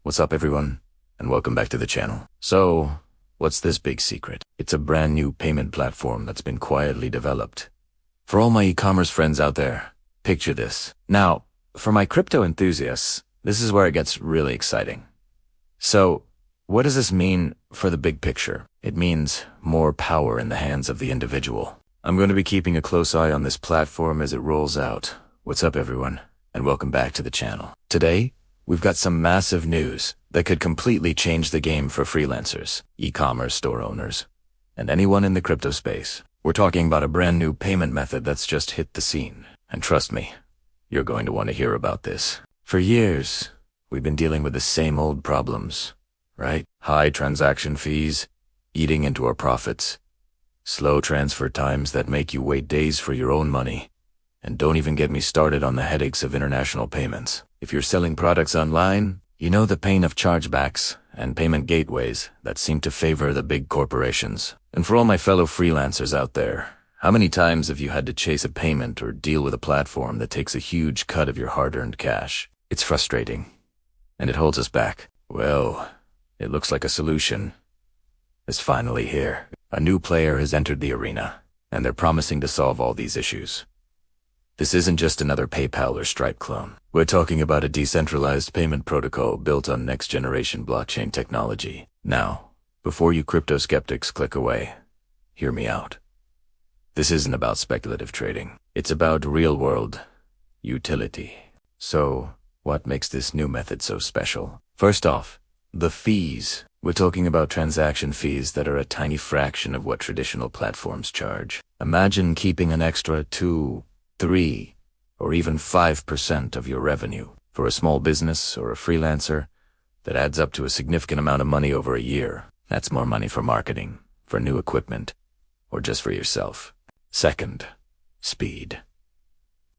What's up everyone, and welcome back to the channel. So, what's this big secret? It's a brand new payment platform that's been quietly developed. For all my e-commerce friends out there, picture this. Now, for my crypto enthusiasts, this is where it gets really exciting. So, what does this mean for the big picture? It means more power in the hands of the individual. I'm going to be keeping a close eye on this platform as it rolls out. What's up everyone, and welcome back to the channel. Today, we've got some massive news that could completely change the game for freelancers, e-commerce store owners, and anyone in the crypto space. We're talking about a brand new payment method that's just hit the scene. And trust me, you're going to want to hear about this. For years, we've been dealing with the same old problems, right? High transaction fees, eating into our profits, slow transfer times that make you wait days for your own money, and don't even get me started on the headaches of international payments. If you're selling products online, you know the pain of chargebacks and payment gateways that seem to favor the big corporations. And for all my fellow freelancers out there, how many times have you had to chase a payment or deal with a platform that takes a huge cut of your hard-earned cash? It's frustrating, and it holds us back. Well, it looks like a solution is finally here. A new player has entered the arena, and they're promising to solve all these issues. This isn't just another PayPal or Stripe clone. We're talking about a decentralized payment protocol built on next-generation blockchain technology. Now, before you crypto skeptics click away, hear me out. This isn't about speculative trading. It's about real-world utility. So, what makes this new method so special? First off, the fees. We're talking about transaction fees that are a tiny fraction of what traditional platforms charge. Imagine keeping an extra 2, 3, or even 5% of your revenue. For a small business or a freelancer, that adds up to a significant amount of money over a year. That's more money for marketing, for new equipment, or just for yourself. Second, speed.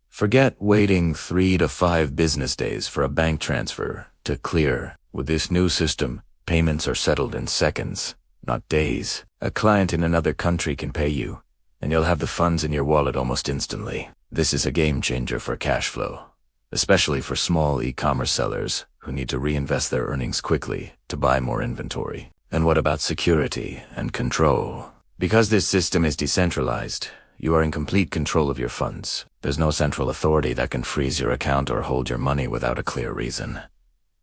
Forget waiting 3 to 5 business days for a bank transfer to clear. With this new system, payments are settled in seconds, not days. A client in another country can pay you, and you'll have the funds in your wallet almost instantly. This is a game changer for cash flow, especially for small e-commerce sellers who need to reinvest their earnings quickly to buy more inventory. And what about security and control? Because this system is decentralized, you are in complete control of your funds. There's no central authority that can freeze your account or hold your money without a clear reason.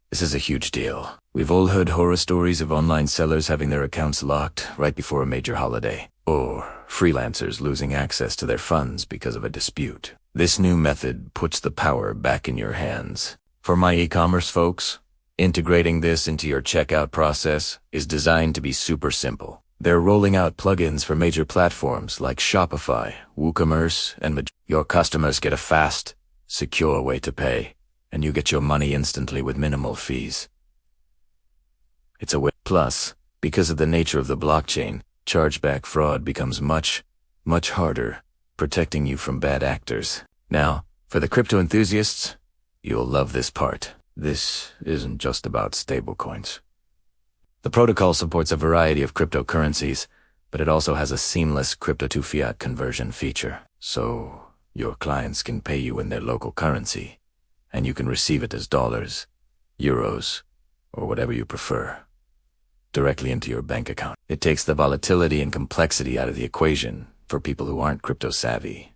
This is a huge deal. We've all heard horror stories of online sellers having their accounts locked right before a major holiday, or freelancers losing access to their funds because of a dispute. This new method puts the power back in your hands. For my e-commerce folks, integrating this into your checkout process is designed to be super simple. They're rolling out plugins for major platforms like Shopify, Ecommerce, and your customers get a fast, secure way to pay, and you get your money instantly with minimal fees. It's a win. Plus, because of the nature of the blockchain, chargeback fraud becomes much harder, protecting you from bad actors. Now, for the crypto enthusiasts, you'll love this part. This isn't just about stablecoins. The protocol supports a variety of cryptocurrencies, but it also has a seamless crypto-to-fiat conversion feature. So, your clients can pay you in their local currency, and you can receive it as dollars, euros, or whatever you prefer, directly into your bank account. It takes the volatility and complexity out of the equation for people who aren't crypto savvy,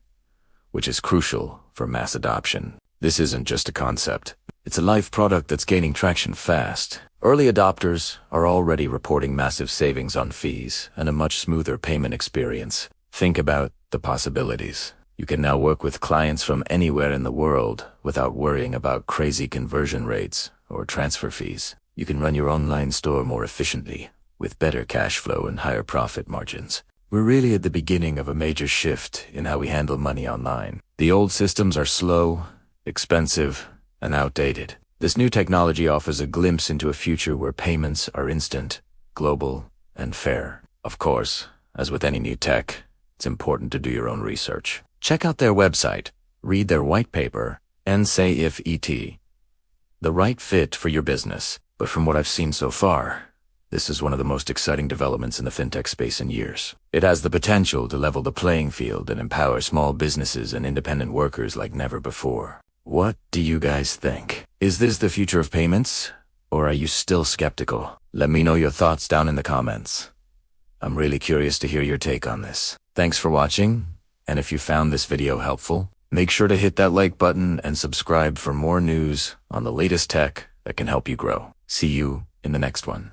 which is crucial for mass adoption. This isn't just a concept. It's a live product that's gaining traction fast. Early adopters are already reporting massive savings on fees and a much smoother payment experience. Think about the possibilities. You can now work with clients from anywhere in the world without worrying about crazy conversion rates or transfer fees. You can run your online store more efficiently, with better cash flow and higher profit margins. We're really at the beginning of a major shift in how we handle money online. The old systems are slow, expensive, and outdated. This new technology offers a glimpse into a future where payments are instant, global, and fair. Of course, as with any new tech, it's important to do your own research. Check out their website, read their white paper, and say if it's the right fit for your business. But from what I've seen so far, this is one of the most exciting developments in the fintech space in years. It has the potential to level the playing field and empower small businesses and independent workers like never before. What do you guys think? Is this the future of payments? Or are you still skeptical? Let me know your thoughts down in the comments. I'm really curious to hear your take on this. Thanks for watching, and if you found this video helpful, make sure to hit that like button and subscribe for more news on the latest tech that can help you grow. See you in the next one.